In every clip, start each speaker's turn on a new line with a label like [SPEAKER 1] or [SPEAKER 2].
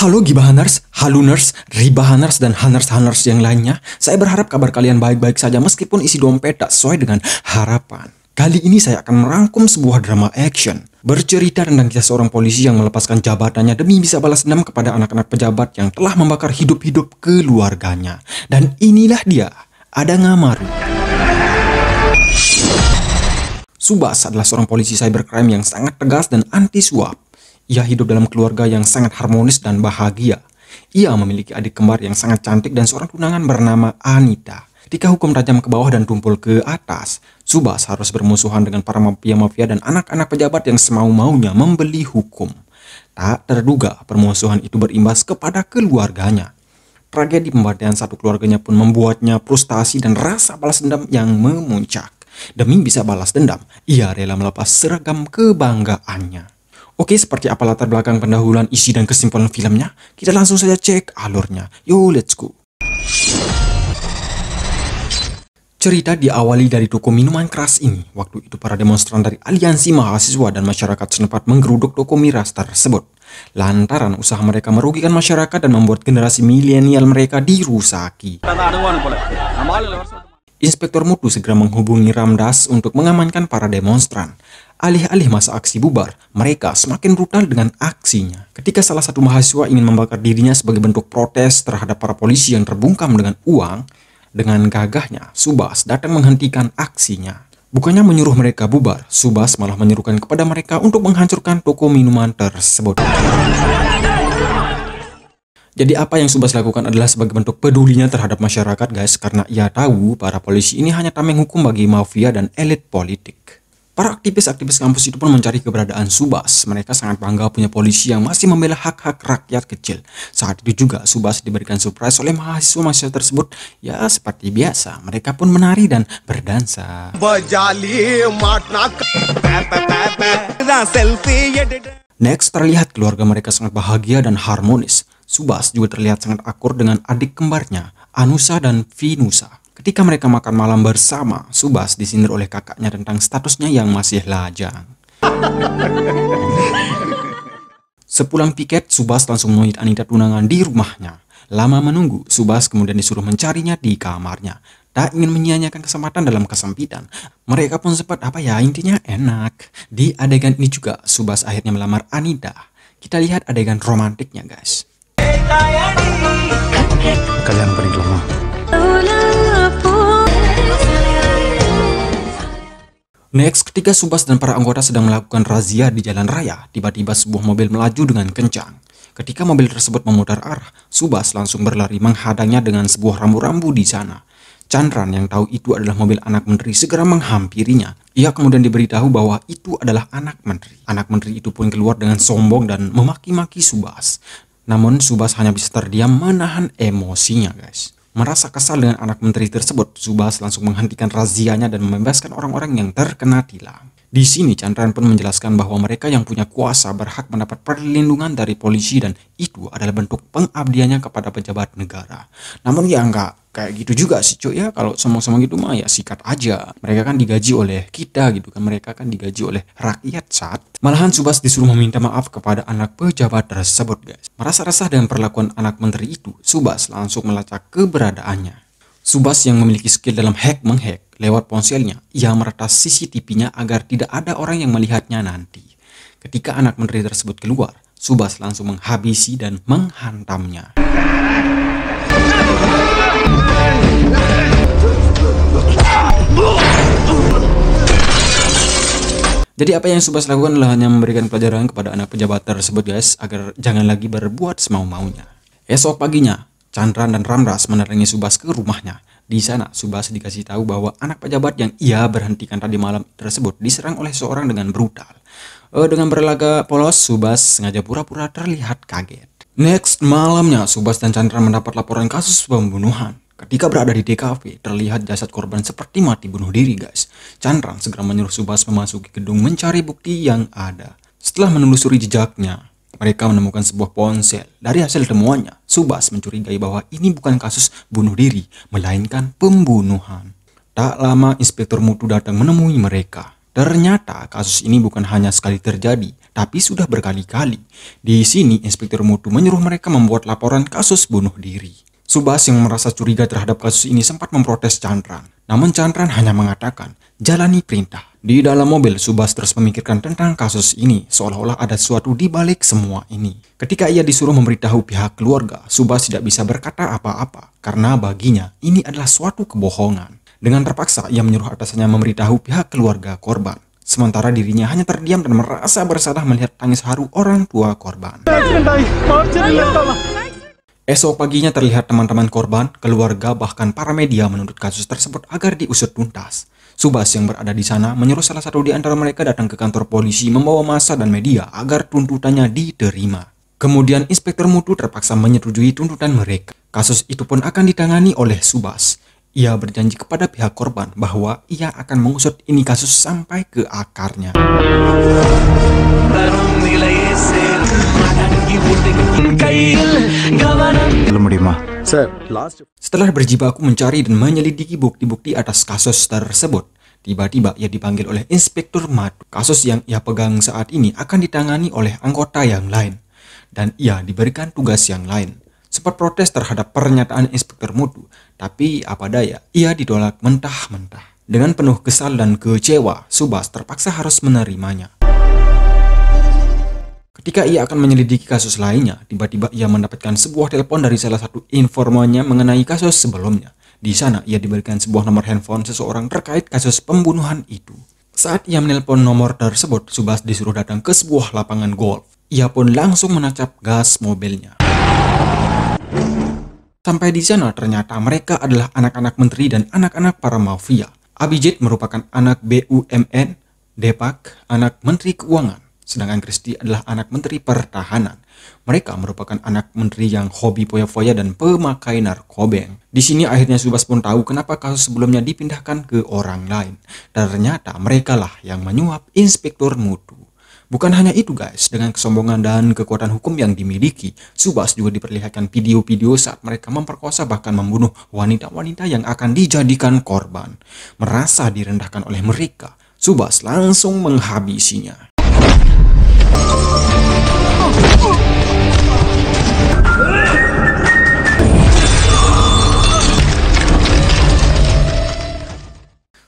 [SPEAKER 1] Halo Gibahaners, Haluners, Ribahaners, dan Haners-Haners yang lainnya. Saya berharap kabar kalian baik-baik saja meskipun isi dompet tak sesuai dengan harapan. Kali ini saya akan merangkum sebuah drama action. Bercerita tentang kisah seorang polisi yang melepaskan jabatannya demi bisa balas dendam kepada anak-anak pejabat yang telah membakar hidup-hidup keluarganya. Dan inilah dia, Ada Ngamaru. Subas adalah seorang polisi cybercrime yang sangat tegas dan anti suap. Ia hidup dalam keluarga yang sangat harmonis dan bahagia. Ia memiliki adik kembar yang sangat cantik dan seorang tunangan bernama Anita. Ketika hukum tajam ke bawah dan tumpul ke atas, Subas harus bermusuhan dengan para mafia-mafia dan anak-anak pejabat yang semau-maunya membeli hukum. Tak terduga permusuhan itu berimbas kepada keluarganya. Tragedi pembantaian satu keluarganya pun membuatnya frustasi dan rasa balas dendam yang memuncak. Demi bisa balas dendam, ia rela melepas seragam kebanggaannya. Oke, seperti apa latar belakang pendahuluan, isi, dan kesimpulan filmnya? Kita langsung saja cek alurnya. Yo, let's go. Cerita diawali dari toko minuman keras ini. Waktu itu para demonstran dari aliansi mahasiswa dan masyarakat setempat menggeruduk toko miras tersebut. Lantaran usaha mereka merugikan masyarakat dan membuat generasi milenial mereka dirusaki. Inspektur Mutu segera menghubungi Ramdas untuk mengamankan para demonstran. Alih-alih masa aksi bubar, mereka semakin brutal dengan aksinya. Ketika salah satu mahasiswa ingin membakar dirinya sebagai bentuk protes terhadap para polisi yang terbungkam dengan uang, dengan gagahnya, Subas datang menghentikan aksinya. Bukannya menyuruh mereka bubar, Subas malah menyerukan kepada mereka untuk menghancurkan toko minuman tersebut. Jadi apa yang Subas lakukan adalah sebagai bentuk pedulinya terhadap masyarakat, guys, karena ia tahu para polisi ini hanya tameng hukum bagi mafia dan elit politik. Para aktivis-aktivis kampus itu pun mencari keberadaan Subas. Mereka sangat bangga punya polisi yang masih membela hak-hak rakyat kecil. Saat itu juga Subas diberikan surprise oleh mahasiswa-mahasiswa tersebut. Ya, seperti biasa, mereka pun menari dan berdansa. Next, terlihat keluarga mereka sangat bahagia dan harmonis. Subas juga terlihat sangat akur dengan adik kembarnya, Anusa dan Vinusa. Ketika mereka makan malam bersama, Subas disindir oleh kakaknya tentang statusnya yang masih lajang. Sepulang piket, Subas langsung menemui Anita tunangan di rumahnya. Lama menunggu, Subas kemudian disuruh mencarinya di kamarnya. Tak ingin menyia-nyiakan kesempatan dalam kesempitan. Mereka pun sempat intinya enak. Di adegan ini juga, Subas akhirnya melamar Anita. Kita lihat adegan romantiknya, guys.
[SPEAKER 2] Kalian paling lemah.
[SPEAKER 1] Next, ketika Subas dan para anggota sedang melakukan razia di jalan raya, tiba-tiba sebuah mobil melaju dengan kencang. Ketika mobil tersebut memutar arah, Subas langsung berlari menghadangnya dengan sebuah rambu-rambu di sana. Chandran yang tahu itu adalah mobil anak menteri segera menghampirinya. Ia kemudian diberitahu bahwa itu adalah anak menteri. Anak menteri itu pun keluar dengan sombong dan memaki-maki Subas. Namun Subas hanya bisa terdiam menahan emosinya, guys. Merasa kesal dengan anak menteri tersebut, Subas langsung menghentikan razianya dan membebaskan orang-orang yang terkena tilang. Di sini Chandran pun menjelaskan bahwa mereka yang punya kuasa berhak mendapat perlindungan dari polisi dan itu adalah bentuk pengabdiannya kepada pejabat negara. Namun ya enggak kayak gitu juga sih cuy ya, kalau sama-sama gitu mah ya sikat aja. Mereka kan digaji oleh kita gitu kan, mereka kan digaji oleh rakyat saat. Malahan Subas disuruh meminta maaf kepada anak pejabat tersebut, guys. Merasa resah dengan perlakuan anak menteri itu, Subas langsung melacak keberadaannya. Subas yang memiliki skill dalam hack-menghack lewat ponselnya, ia meretas CCTV-nya agar tidak ada orang yang melihatnya nanti. Ketika anak menteri tersebut keluar, Subas langsung menghabisi dan menghantamnya. Jadi apa yang Subas lakukan adalah hanya memberikan pelajaran kepada anak pejabat tersebut, guys, agar jangan lagi berbuat semau-maunya. Esok paginya, Chandran dan Ramdas menerangi Subas ke rumahnya. Di sana, Subas dikasih tahu bahwa anak pejabat yang ia berhentikan tadi malam tersebut diserang oleh seorang dengan brutal. Dengan berlaga polos, Subas sengaja pura-pura terlihat kaget. Next, malamnya Subas dan Chandran mendapat laporan kasus pembunuhan. Ketika berada di TKP, terlihat jasad korban seperti mati bunuh diri, guys. Chandran segera menyuruh Subas memasuki gedung mencari bukti yang ada. Setelah menelusuri jejaknya, mereka menemukan sebuah ponsel. Dari hasil temuannya, Subas mencurigai bahwa ini bukan kasus bunuh diri, melainkan pembunuhan. Tak lama Inspektur Mutu datang menemui mereka. Ternyata kasus ini bukan hanya sekali terjadi, tapi sudah berkali-kali. Di sini, Inspektur Mutu menyuruh mereka membuat laporan kasus bunuh diri. Subas yang merasa curiga terhadap kasus ini sempat memprotes Chandran. Namun Chandran hanya mengatakan, jalani perintah. Di dalam mobil, Subas terus memikirkan tentang kasus ini, seolah-olah ada sesuatu di balik semua ini. Ketika ia disuruh memberitahu pihak keluarga, Subas tidak bisa berkata apa-apa, karena baginya ini adalah suatu kebohongan. Dengan terpaksa, ia menyuruh atasannya memberitahu pihak keluarga korban. Sementara dirinya hanya terdiam dan merasa bersalah melihat tangis haru orang tua korban. Esok paginya terlihat teman-teman korban, keluarga, bahkan para media menuntut kasus tersebut agar diusut tuntas. Subas yang berada di sana menyuruh salah satu di antara mereka datang ke kantor polisi membawa massa dan media agar tuntutannya diterima. Kemudian Inspektur Mutu terpaksa menyetujui tuntutan mereka. Kasus itu pun akan ditangani oleh Subas. Ia berjanji kepada pihak korban bahwa ia akan mengusut ini kasus sampai ke akarnya. Setelah berjibaku mencari dan menyelidiki bukti-bukti atas kasus tersebut, tiba-tiba ia dipanggil oleh Inspektur Mutu. Kasus yang ia pegang saat ini akan ditangani oleh anggota yang lain, dan ia diberikan tugas yang lain. Sempat protes terhadap pernyataan Inspektur Mutu, tapi apa daya, ia ditolak mentah-mentah. Dengan penuh kesal dan kecewa, Subas terpaksa harus menerimanya. Ketika ia akan menyelidiki kasus lainnya, tiba-tiba ia mendapatkan sebuah telepon dari salah satu informannya mengenai kasus sebelumnya. Di sana, ia diberikan sebuah nomor handphone seseorang terkait kasus pembunuhan itu. Saat ia menelpon nomor tersebut, Subas disuruh datang ke sebuah lapangan golf. Ia pun langsung menancap gas mobilnya. Sampai di sana ternyata mereka adalah anak-anak menteri dan anak-anak para mafia. Abhijit merupakan anak BUMN, Depak anak menteri keuangan, sedangkan Kristi adalah anak menteri pertahanan. Mereka merupakan anak menteri yang hobi foya-foya dan pemakai narkobeng. Di sini akhirnya Subas pun tahu kenapa kasus sebelumnya dipindahkan ke orang lain. Ternyata merekalah yang menyuap Inspektur Mutu. Bukan hanya itu guys, dengan kesombongan dan kekuatan hukum yang dimiliki, Subas juga diperlihatkan video-video saat mereka memperkosa bahkan membunuh wanita-wanita yang akan dijadikan korban. Merasa direndahkan oleh mereka, Subas langsung menghabisinya.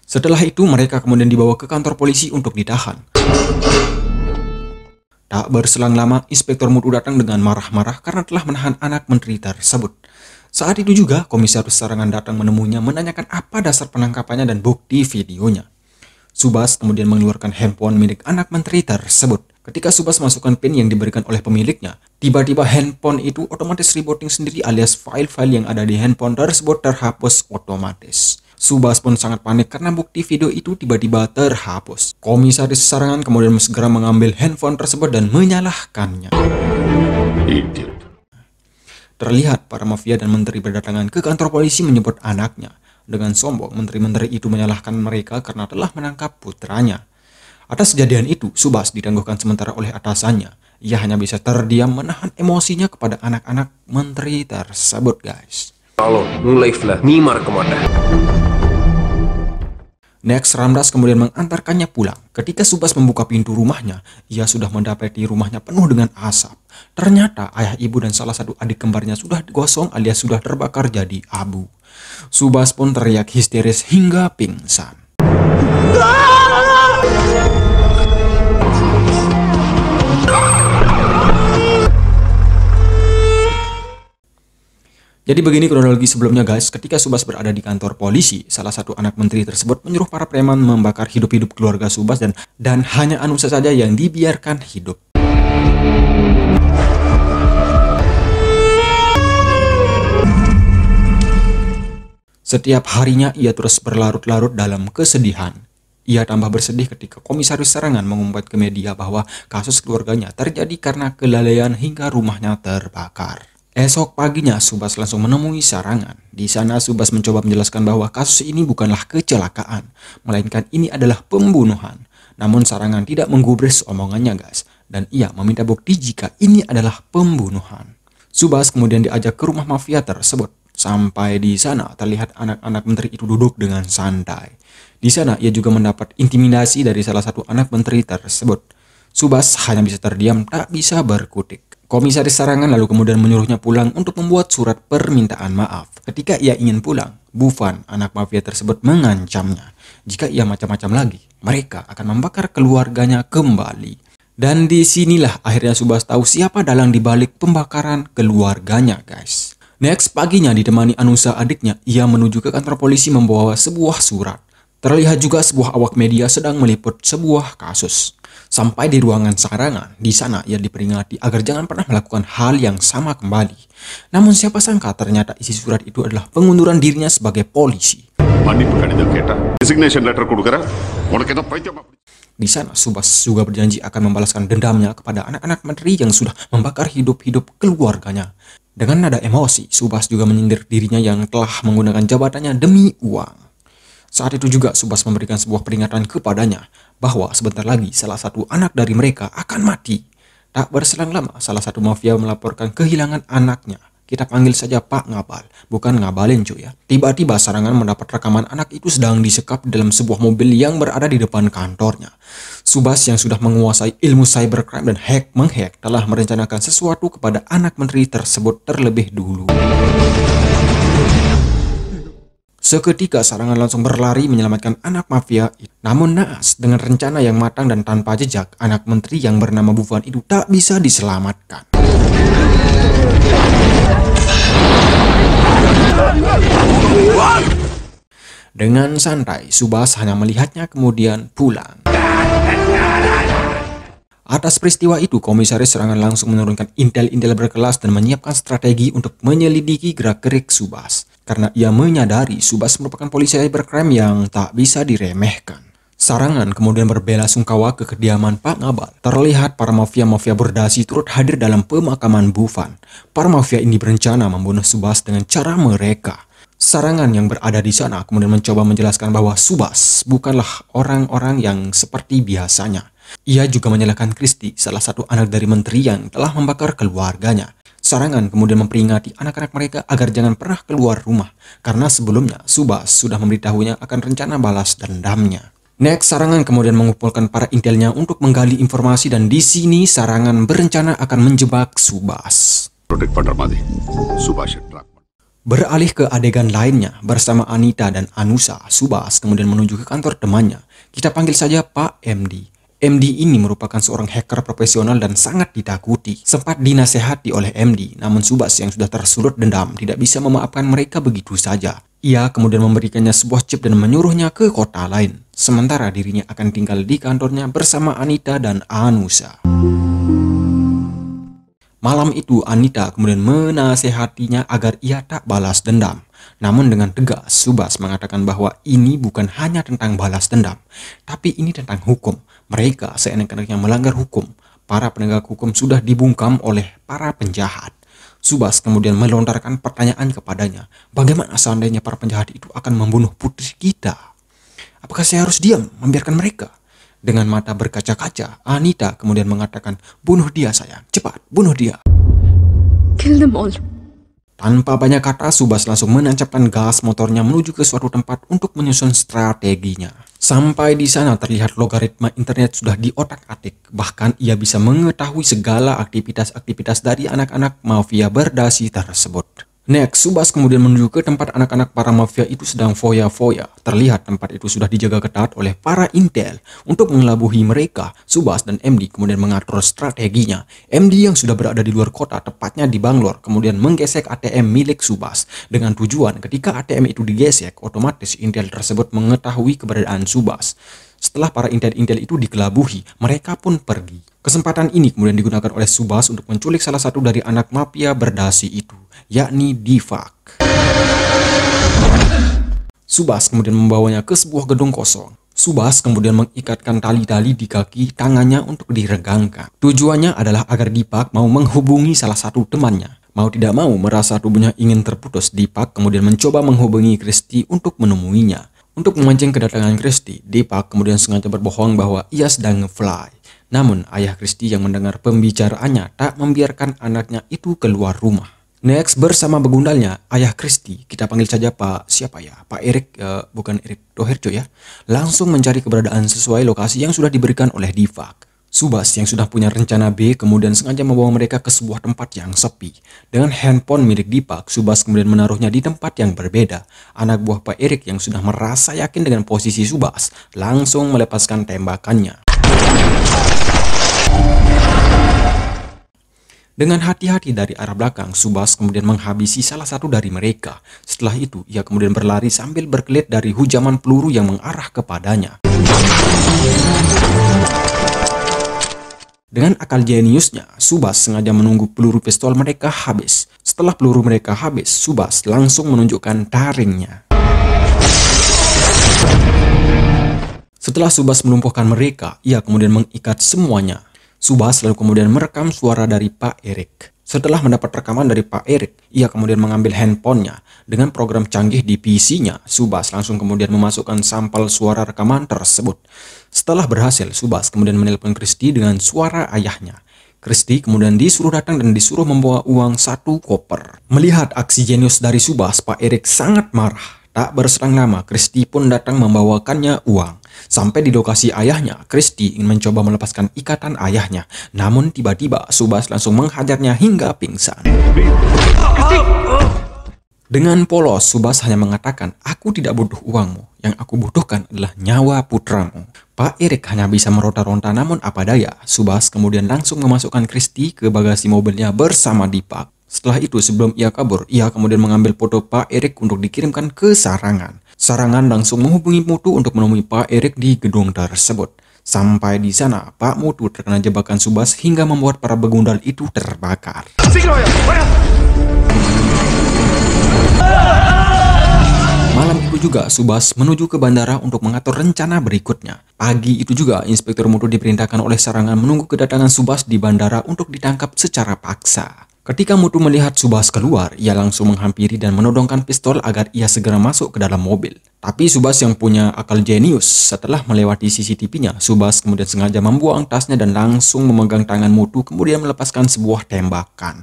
[SPEAKER 1] Setelah itu mereka kemudian dibawa ke kantor polisi untuk ditahan. Tak berselang lama, Inspektur Mutu datang dengan marah-marah karena telah menahan anak menteri tersebut. Saat itu juga, Komisaris Sarangan datang menemuinya menanyakan apa dasar penangkapannya dan bukti videonya. Subas kemudian mengeluarkan handphone milik anak menteri tersebut. Ketika Subas masukkan PIN yang diberikan oleh pemiliknya, tiba-tiba handphone itu otomatis rebooting sendiri alias file-file yang ada di handphone tersebut terhapus otomatis. Subas pun sangat panik karena bukti video itu tiba-tiba terhapus. Komisaris Sarangan kemudian segera mengambil handphone tersebut dan menyalahkannya. Terlihat para mafia dan menteri berdatangan ke kantor polisi menyebut anaknya. Dengan sombong, menteri-menteri itu menyalahkan mereka karena telah menangkap putranya. Atas kejadian itu, Subas ditangguhkan sementara oleh atasannya. Ia hanya bisa terdiam menahan emosinya kepada anak-anak menteri tersebut guys. Next, Ramdas kemudian mengantarkannya pulang. Ketika Subas membuka pintu rumahnya, ia sudah mendapati rumahnya penuh dengan asap. Ternyata ayah, ibu, dan salah satu adik kembarnya sudah gosong alias sudah terbakar jadi abu. Subas pun teriak histeris hingga pingsan. Jadi begini kronologi sebelumnya guys, ketika Subas berada di kantor polisi, salah satu anak menteri tersebut menyuruh para preman membakar hidup-hidup keluarga Subas dan hanya Anusa saja yang dibiarkan hidup. Setiap harinya ia terus berlarut-larut dalam kesedihan. Ia tambah bersedih ketika Komisaris Sarangan mengumpat ke media bahwa kasus keluarganya terjadi karena kelalaian hingga rumahnya terbakar. Esok paginya Subas langsung menemui Sarangan. Di sana Subas mencoba menjelaskan bahwa kasus ini bukanlah kecelakaan, melainkan ini adalah pembunuhan. Namun Sarangan tidak menggubris omongannya guys, dan ia meminta bukti jika ini adalah pembunuhan. Subas kemudian diajak ke rumah mafia tersebut. Sampai di sana terlihat anak-anak menteri itu duduk dengan santai. Di sana ia juga mendapat intimidasi dari salah satu anak menteri tersebut. Subas hanya bisa terdiam, tak bisa berkutik. Komisaris Sarangan lalu kemudian menyuruhnya pulang untuk membuat surat permintaan maaf. Ketika ia ingin pulang, Bufan, anak mafia tersebut, mengancamnya. Jika ia macam-macam lagi, mereka akan membakar keluarganya kembali. Dan disinilah akhirnya Subas tahu siapa dalang dibalik pembakaran keluarganya, guys. Next paginya ditemani Anusa adiknya, ia menuju ke kantor polisi membawa sebuah surat. Terlihat juga sebuah awak media sedang meliput sebuah kasus. Sampai di ruangan Sarangan, di sana ia diperingati agar jangan pernah melakukan hal yang sama kembali. Namun siapa sangka ternyata isi surat itu adalah pengunduran dirinya sebagai polisi. Di sana Subas juga berjanji akan membalaskan dendamnya kepada anak-anak menteri yang sudah membakar hidup-hidup keluarganya. Dengan nada emosi, Subas juga menyindir dirinya yang telah menggunakan jabatannya demi uang. Saat itu juga Subas memberikan sebuah peringatan kepadanya bahwa sebentar lagi salah satu anak dari mereka akan mati. Tak berselang lama, salah satu mafia melaporkan kehilangan anaknya. Kita panggil saja Pak Ngabal, bukan Ngabalin cuy ya. Tiba-tiba Sarangan mendapat rekaman anak itu sedang disekap dalam sebuah mobil yang berada di depan kantornya. Subas yang sudah menguasai ilmu cybercrime dan hack-menghack telah merencanakan sesuatu kepada anak menteri tersebut terlebih dulu. Seketika Sarangan langsung berlari menyelamatkan anak mafia itu. Namun naas, dengan rencana yang matang dan tanpa jejak, anak menteri yang bernama Bufan itu tak bisa diselamatkan. Dengan santai, Subas hanya melihatnya kemudian pulang. Atas peristiwa itu, Komisaris Sarangan langsung menurunkan intel-intel berkelas dan menyiapkan strategi untuk menyelidiki gerak-gerik Subas. Karena ia menyadari Subas merupakan polisi cybercrime yang tak bisa diremehkan. Sarangan kemudian berbela sungkawa ke kediaman Pak Ngabal. Terlihat para mafia-mafia berdasi turut hadir dalam pemakaman Bufan. Para mafia ini berencana membunuh Subas dengan cara mereka. Sarangan yang berada di sana kemudian mencoba menjelaskan bahwa Subas bukanlah orang-orang yang seperti biasanya. Ia juga menyalahkan Kristi, salah satu anak dari menteri yang telah membakar keluarganya. Sarangan kemudian memperingati anak-anak mereka agar jangan pernah keluar rumah, karena sebelumnya Subas sudah memberitahunya akan rencana balas dendamnya. Next, Sarangan kemudian mengumpulkan para intelnya untuk menggali informasi dan di sini Sarangan berencana akan menjebak Subas. Beralih ke adegan lainnya, bersama Anita dan Anusa, Subas kemudian menuju ke kantor temannya. Kita panggil saja Pak MD. MD ini merupakan seorang hacker profesional dan sangat ditakuti. Sempat dinasehati oleh MD, namun Subas yang sudah tersulut dendam tidak bisa memaafkan mereka begitu saja. Ia kemudian memberikannya sebuah chip dan menyuruhnya ke kota lain. Sementara dirinya akan tinggal di kantornya bersama Anita dan Anusa. Malam itu Anita kemudian menasehatinya agar ia tak balas dendam. Namun dengan tegas, Subas mengatakan bahwa ini bukan hanya tentang balas dendam, tapi ini tentang hukum. Mereka seenak-enaknya melanggar hukum. Para penegak hukum sudah dibungkam oleh para penjahat. Subas kemudian melontarkan pertanyaan kepadanya, bagaimana seandainya para penjahat itu akan membunuh putri kita? Apakah saya harus diam, membiarkan mereka? Dengan mata berkaca-kaca, Anita kemudian mengatakan, bunuh dia sayang, cepat, bunuh dia.
[SPEAKER 2] Kill them all.
[SPEAKER 1] Tanpa banyak kata, Subas langsung menancapkan gas motornya menuju ke suatu tempat untuk menyusun strateginya. Sampai di sana terlihat logaritma internet sudah diotak-atik. Bahkan ia bisa mengetahui segala aktivitas-aktivitas dari anak-anak mafia berdasi tersebut. Next, Subas kemudian menuju ke tempat anak-anak para mafia itu sedang foya-foya. Terlihat tempat itu sudah dijaga ketat oleh para intel. Untuk mengelabuhi mereka, Subas dan MD kemudian mengatur strateginya. MD yang sudah berada di luar kota, tepatnya di Bangalore, kemudian menggesek ATM milik Subas. Dengan tujuan ketika ATM itu digesek, otomatis intel tersebut mengetahui keberadaan Subas. Setelah para intel-intel itu dikelabuhi, mereka pun pergi. Kesempatan ini kemudian digunakan oleh Subas untuk menculik salah satu dari anak mafia berdasi itu, yakni Divak. Subas kemudian membawanya ke sebuah gedung kosong. Subas kemudian mengikatkan tali-tali di kaki tangannya untuk diregangkan. Tujuannya adalah agar Divak mau menghubungi salah satu temannya. Mau tidak mau merasa tubuhnya ingin terputus, Divak kemudian mencoba menghubungi Kristi untuk menemuinya. Untuk memancing kedatangan Kristi, Divak kemudian sengaja berbohong bahwa ia sedang nge-fly. Namun ayah Kristi yang mendengar pembicaraannya tak membiarkan anaknya itu keluar rumah. Next, bersama begundalnya, ayah Kristi, kita panggil saja Pak siapa ya? Pak Erik, bukan Erik Doherjo ya, langsung mencari keberadaan sesuai lokasi yang sudah diberikan oleh Divak. Subas yang sudah punya rencana B kemudian sengaja membawa mereka ke sebuah tempat yang sepi. Dengan handphone milik Divak, Subas kemudian menaruhnya di tempat yang berbeda. Anak buah Pak Erik yang sudah merasa yakin dengan posisi Subas, langsung melepaskan tembakannya. Dengan hati-hati dari arah belakang, Subas kemudian menghabisi salah satu dari mereka. Setelah itu, ia kemudian berlari sambil berkelit dari hujaman peluru yang mengarah kepadanya. Dengan akal jeniusnya, Subas sengaja menunggu peluru pistol mereka habis. Setelah peluru mereka habis, Subas langsung menunjukkan taringnya. Setelah Subas melumpuhkan mereka, ia kemudian mengikat semuanya. Subas lalu kemudian merekam suara dari Pak Erik. Setelah mendapat rekaman dari Pak Erik, ia kemudian mengambil handphonenya. Dengan program canggih di PC-nya, Subas langsung kemudian memasukkan sampel suara rekaman tersebut. Setelah berhasil, Subas kemudian menelpon Kristi dengan suara ayahnya. Kristi kemudian disuruh datang dan disuruh membawa uang 1 koper. Melihat aksi jenius dari Subas, Pak Erik sangat marah. Tak berselang lama, Kristi pun datang membawakannya uang. Sampai di lokasi ayahnya, Kristi ingin mencoba melepaskan ikatan ayahnya. Namun tiba-tiba Subas langsung menghajarnya hingga pingsan. Dengan polos, Subas hanya mengatakan, "Aku tidak butuh uangmu. Yang aku butuhkan adalah nyawa putramu." Pak Erik hanya bisa meronta-ronta, namun apa daya. Subas kemudian langsung memasukkan Kristi ke bagasi mobilnya bersama Dipak. Setelah itu, sebelum ia kabur, ia kemudian mengambil foto Pak Erik untuk dikirimkan ke Sarangan. Sarangan langsung menghubungi Mutu untuk menemui Pak Erik di gedung tersebut. Sampai di sana, Pak Mutu terkena jebakan Subas hingga membuat para begundal itu terbakar. Malam itu juga, Subas menuju ke bandara untuk mengatur rencana berikutnya. Pagi itu juga, Inspektur Mutu diperintahkan oleh Sarangan menunggu kedatangan Subas di bandara untuk ditangkap secara paksa. Ketika Mutu melihat Subas keluar, ia langsung menghampiri dan menodongkan pistol agar ia segera masuk ke dalam mobil. Tapi Subas yang punya akal jenius, setelah melewati CCTV-nya, Subas kemudian sengaja membuang tasnya dan langsung memegang tangan Mutu kemudian melepaskan sebuah tembakan.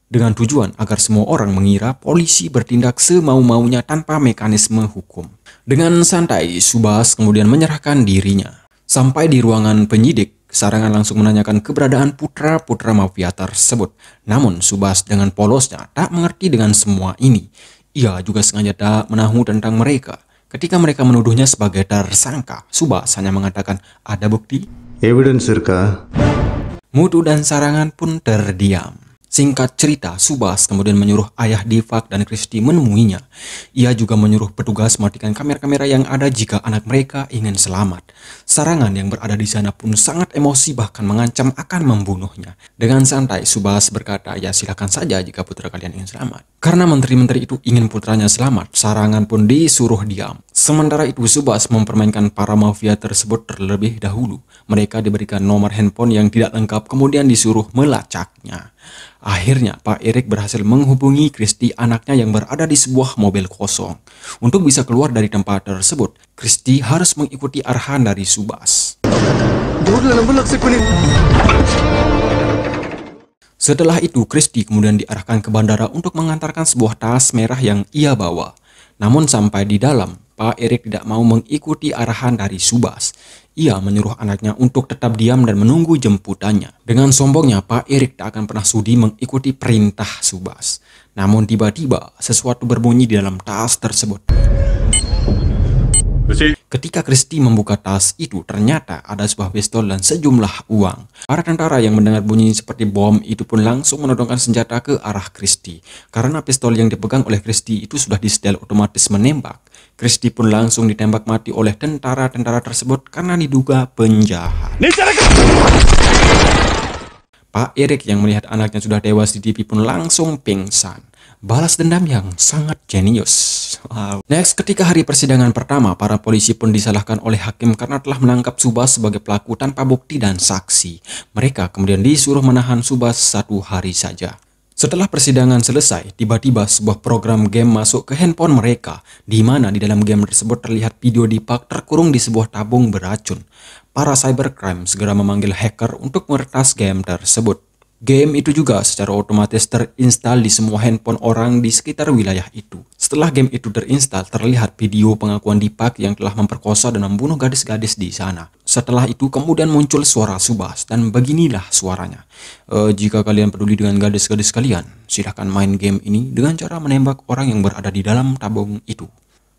[SPEAKER 1] Dengan tujuan agar semua orang mengira polisi bertindak semau-maunya tanpa mekanisme hukum. Dengan santai, Subas kemudian menyerahkan dirinya. Sampai di ruangan penyidik, Sarangan langsung menanyakan keberadaan putra-putra mafia tersebut. Namun Subas dengan polosnya tak mengerti dengan semua ini. Ia juga sengaja tak menahu tentang mereka. Ketika mereka menuduhnya sebagai tersangka, Subas hanya mengatakan, "Ada bukti?"
[SPEAKER 3] Evidence irka?
[SPEAKER 1] Mutu dan Sarangan pun terdiam. Singkat cerita, Subas kemudian menyuruh ayah Divak dan Kristi menemuinya. Ia juga menyuruh petugas mematikan kamera-kamera yang ada jika anak mereka ingin selamat. Sarangan yang berada di sana pun sangat emosi bahkan mengancam akan membunuhnya. Dengan santai, Subas berkata, "Ya silakan saja jika putra kalian ingin selamat." Karena menteri-menteri itu ingin putranya selamat, Sarangan pun disuruh diam. Sementara itu, Subas mempermainkan para mafia tersebut terlebih dahulu. Mereka diberikan nomor handphone yang tidak lengkap kemudian disuruh melacaknya. Akhirnya, Pak Erik berhasil menghubungi Kristi, anaknya yang berada di sebuah mobil kosong. Untuk bisa keluar dari tempat tersebut, Kristi harus mengikuti arahan dari Subas. Setelah itu, Kristi kemudian diarahkan ke bandara untuk mengantarkan sebuah tas merah yang ia bawa. Namun sampai di dalam, Pak Erik tidak mau mengikuti arahan dari Subas. Ia menyuruh anaknya untuk tetap diam dan menunggu jemputannya. Dengan sombongnya, Pak Erik tak akan pernah sudi mengikuti perintah Subas. Namun tiba-tiba, sesuatu berbunyi di dalam tas tersebut. Ketika Kristi membuka tas itu, ternyata ada sebuah pistol dan sejumlah uang. Para tentara yang mendengar bunyi seperti bom itu pun langsung menodongkan senjata ke arah Kristi. Karena pistol yang dipegang oleh Kristi itu sudah disetel otomatis menembak. Kristi pun langsung ditembak mati oleh tentara-tentara tersebut karena diduga penjahat. Pak Erik yang melihat anaknya sudah tewas di TV pun langsung pingsan. Balas dendam yang sangat jenius. Wow. Next, ketika hari persidangan pertama, para polisi pun disalahkan oleh hakim karena telah menangkap Subas sebagai pelaku tanpa bukti dan saksi. Mereka kemudian disuruh menahan Subas 1 hari saja. Setelah persidangan selesai, tiba-tiba sebuah program game masuk ke handphone mereka, di mana di dalam game tersebut terlihat video Dipak terkurung di sebuah tabung beracun. Para cybercrime segera memanggil hacker untuk meretas game tersebut. Game itu juga secara otomatis terinstal di semua handphone orang di sekitar wilayah itu. Setelah game itu terinstal, terlihat video pengakuan Deepak yang telah memperkosa dan membunuh gadis-gadis di sana. Setelah itu kemudian muncul suara Subas dan beginilah suaranya. Jika kalian peduli dengan gadis-gadis kalian, silahkan main game ini dengan cara menembak orang yang berada di dalam tabung itu.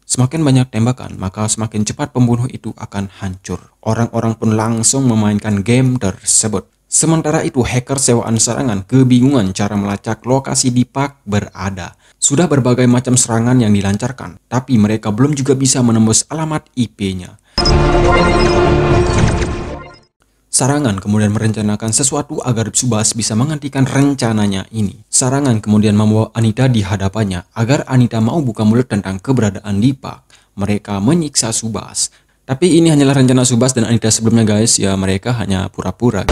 [SPEAKER 1] Semakin banyak tembakan, maka semakin cepat pembunuh itu akan hancur. Orang-orang pun langsung memainkan game tersebut. Sementara itu, hacker sewaan serangan kebingungan cara melacak lokasi Deepak berada. Sudah berbagai macam serangan yang dilancarkan, tapi mereka belum juga bisa menembus alamat IP-nya. Sarangan kemudian merencanakan sesuatu agar Subas bisa menghentikan rencananya ini. Sarangan kemudian membawa Anita di hadapannya agar Anita mau buka mulut tentang keberadaan Deepak. Mereka menyiksa Subas. Tapi ini hanyalah rencana Subas dan Anita sebelumnya guys, ya mereka hanya pura-pura.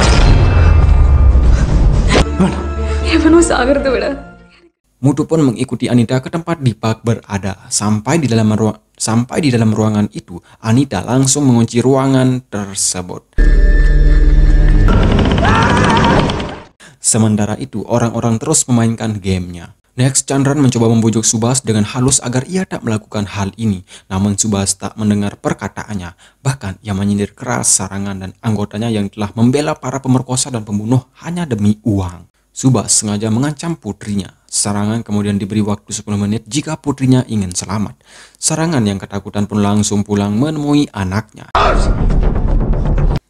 [SPEAKER 1] Mutu pun mengikuti Anita ke tempat Deepak berada. Sampai di dalam ruangan itu, Anita langsung mengunci ruangan tersebut. Sementara itu, orang-orang terus memainkan gamenya. Next, Chandran mencoba membujuk Subas dengan halus agar ia tak melakukan hal ini. Namun Subas tak mendengar perkataannya. Bahkan ia menyindir keras Sarangan dan anggotanya yang telah membela para pemerkosa dan pembunuh hanya demi uang. Subas sengaja mengancam putrinya. Sarangan kemudian diberi waktu 10 menit jika putrinya ingin selamat. Sarangan yang ketakutan pun langsung pulang menemui anaknya.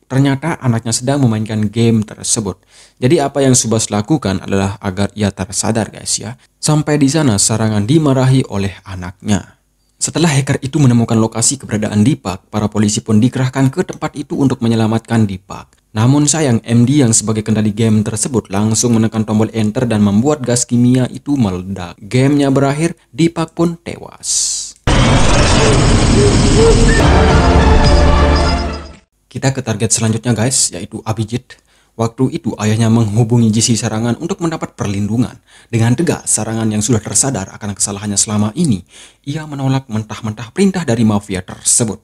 [SPEAKER 1] Ternyata anaknya sedang memainkan game tersebut. Jadi apa yang Subas lakukan adalah agar ia tersadar guys ya. Sampai di sana Sarangan dimarahi oleh anaknya. Setelah hacker itu menemukan lokasi keberadaan Deepak, para polisi pun dikerahkan ke tempat itu untuk menyelamatkan Deepak. Namun sayang MD yang sebagai kendali game tersebut langsung menekan tombol enter dan membuat gas kimia itu meledak. Gamenya berakhir, Deepak pun tewas. Kita ke target selanjutnya guys, yaitu Abhijit. Waktu itu ayahnya menghubungi JC Sarangan untuk mendapat perlindungan. Dengan tegas, Sarangan yang sudah tersadar akan kesalahannya selama ini, ia menolak mentah-mentah perintah dari mafia tersebut.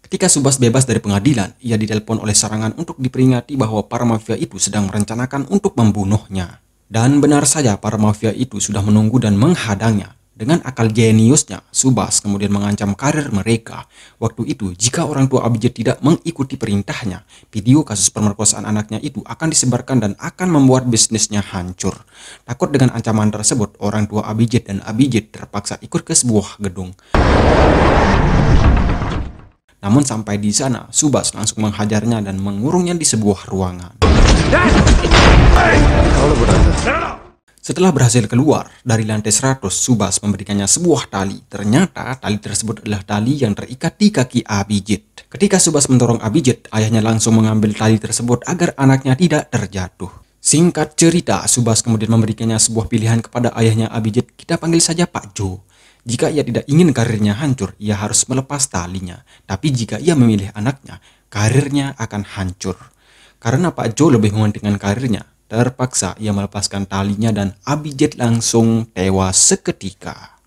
[SPEAKER 1] Ketika Subas bebas dari pengadilan, ia ditelepon oleh Sarangan untuk diperingati bahwa para mafia itu sedang merencanakan untuk membunuhnya. Dan benar saja para mafia itu sudah menunggu dan menghadangnya. Dengan akal jeniusnya, Subas kemudian mengancam karir mereka. Waktu itu, jika orang tua Abhijit tidak mengikuti perintahnya, video kasus pemerkosaan anaknya itu akan disebarkan dan akan membuat bisnisnya hancur. Takut dengan ancaman tersebut, orang tua Abhijit dan Abhijit terpaksa ikut ke sebuah gedung. Namun sampai di sana, Subas langsung menghajarnya dan mengurungnya di sebuah ruangan. Setelah berhasil keluar dari lantai 100, Subas memberikannya sebuah tali. Ternyata tali tersebut adalah tali yang terikat di kaki Abhijit. Ketika Subas mendorong Abhijit, ayahnya langsung mengambil tali tersebut agar anaknya tidak terjatuh. Singkat cerita, Subas kemudian memberikannya sebuah pilihan kepada ayahnya Abhijit. Kita panggil saja Pak Jo. Jika ia tidak ingin karirnya hancur, ia harus melepas talinya. Tapi jika ia memilih anaknya, karirnya akan hancur. Karena Pak Jo lebih mementingkan karirnya, terpaksa ia melepaskan talinya dan Abhijit langsung tewas seketika.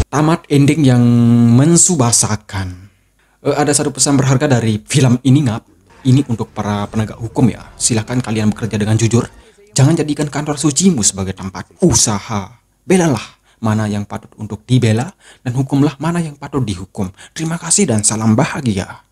[SPEAKER 1] Tamat ending yang mensubasakan. Ada satu pesan berharga dari film ini ngap. Ini untuk para penegak hukum ya. Silahkan kalian bekerja dengan jujur. Jangan jadikan kantor sucimu sebagai tempat usaha. Belalah mana yang patut untuk dibela dan hukumlah mana yang patut dihukum. Terima kasih dan salam bahagia.